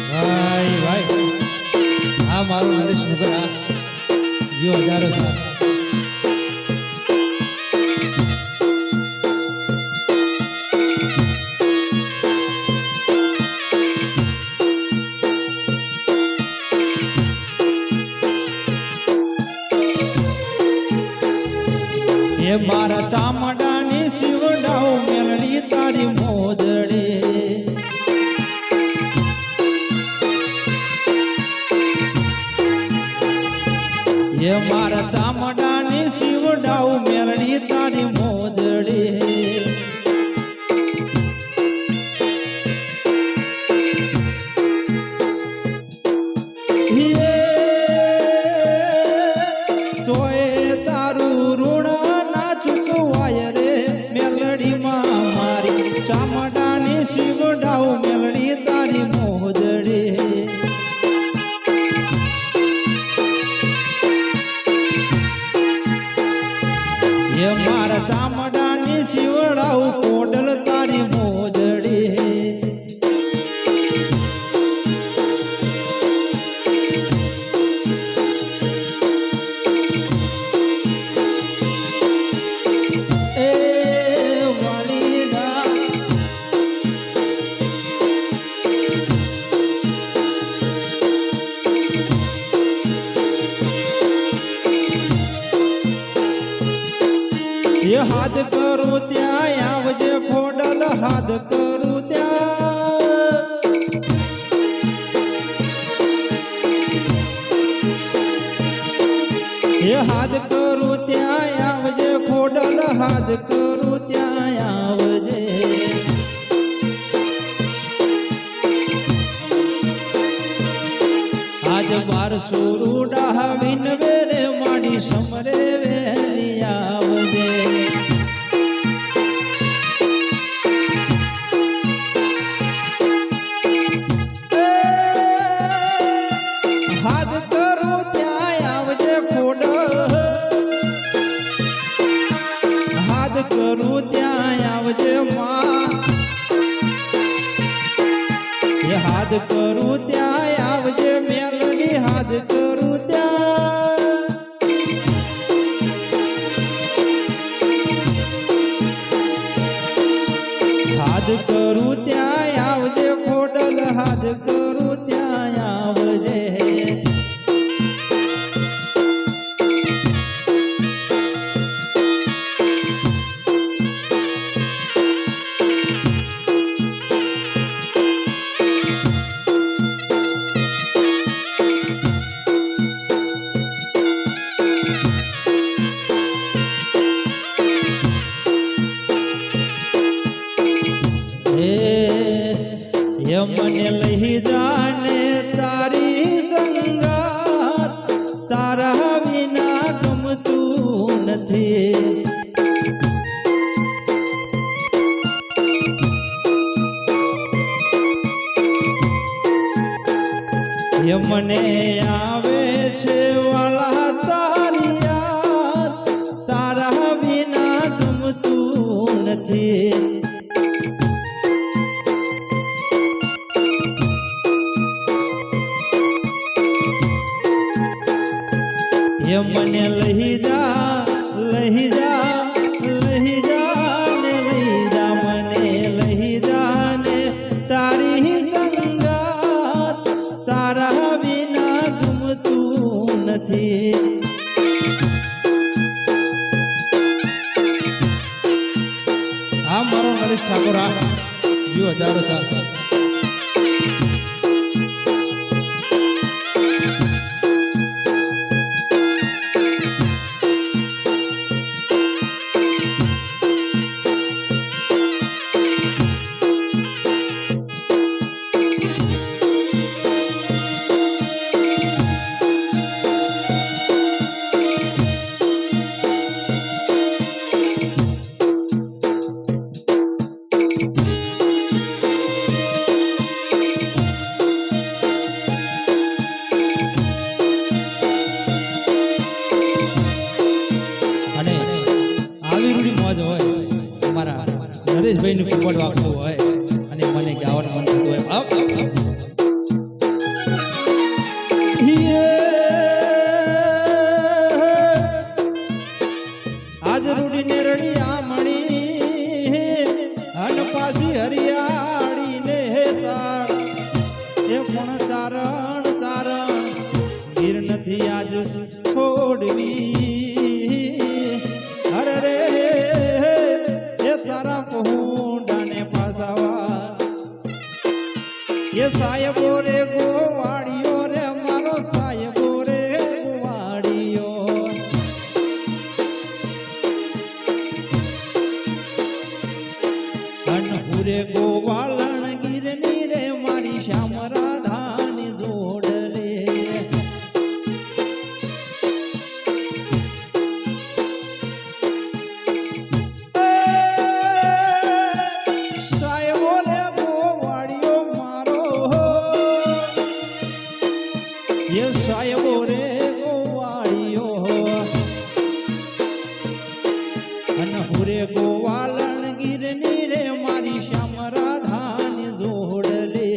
ભાઈ ભાઈ આ મારું નરેશ નુગરા જીઓ હજારો સાલ એ મારા ચામડાની શિવડાવ મેલડી તારી મોજડે એ મારા ચામડાની શિવડાવ મેલડી તારી મોજડે તોય તારું ઋણ ના ચૂકવાય રે મેલડીમાં મારી ચામડાની શિવડાવ મેલડી તારી મોજડે એ મારા ચામડાની શિવડાવ કોડલ તારી મોજડે એ હાથ કરું ત્યાં આવજે ખોડલ હાથ કરું ત્યાં એ હાથ કરું ત્યાં આવજે ખોડલ હાથ કરું ત્યાં આવજે આજ બાર સુરુડા વિનવે રે માડી સમરે વેલી આવજે હાથ કરું ત્યાં આવજે ખોડલ હાથ કરું ત્યાં આવજે માં એ હાથ કરું ત્યાં આવજે મેલડી હાથ કરું ત્યાં હાથ કરું ત્યાં આવજે ખોડલ હાથ કરું ત્યાં આવજે મને લઈ જાને તારી સંગાત તારા વિના ગમતું નથી એ મને આવે છે વાલા તારી યાદ તારા વિના ગમતું નથી એ મને લઈ જા લઈ જા લઈ જા ને લઈ જા મને લઈ જા ને તારી સંગાત તારા વિના ગમતું નથી આ મારો નરેશ ઠાકોર આ જીઓ હજારો સાલ ભાઈને કુંવર વાગતું હોય અને મને ગાવાનું મન થતું હોય બાપ આજ રૂડીને રડિયા મણી હન પાસી હરિયાળી ને તાર એ પણ ચારણ ચારણ ગીર નથી આજ છોડવી અરે રે એ તારા પહોંડાને પાસાવા એ સાહેબો રે ગોવાળીઓ રે મારો સાહેબો રે ગોવાળીઓ અનપુરે ગોવાલણ ગીરની રે મારી શ્યામ રાધાની જોડ રે સાહેબો રે ગોવાળીઓ મારો એ સાહેબો રે ગોવાળીઓ અનપુરે ગોવાલણ ગીરની રે મારી શ્યામ રાધાની જોડ લે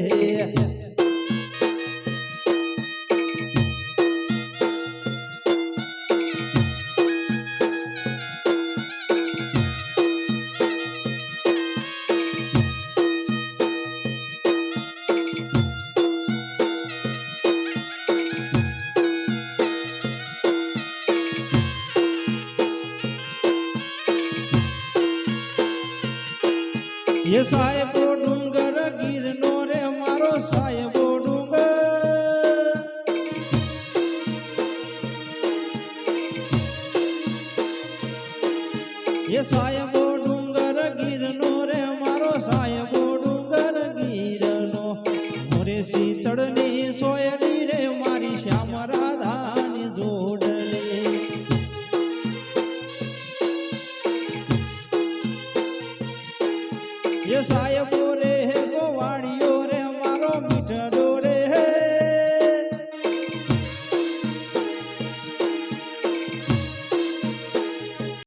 ये साहेबो डूंगर गिरनो रे मारो साहेबो डूंगर ये साहेबो डूंगर गिरनो रे मारो साहेबो डूंगर गिरनो मोरे शीतळनी सोयडी रे मारी श्याम राधानी जोडले ये साहेबो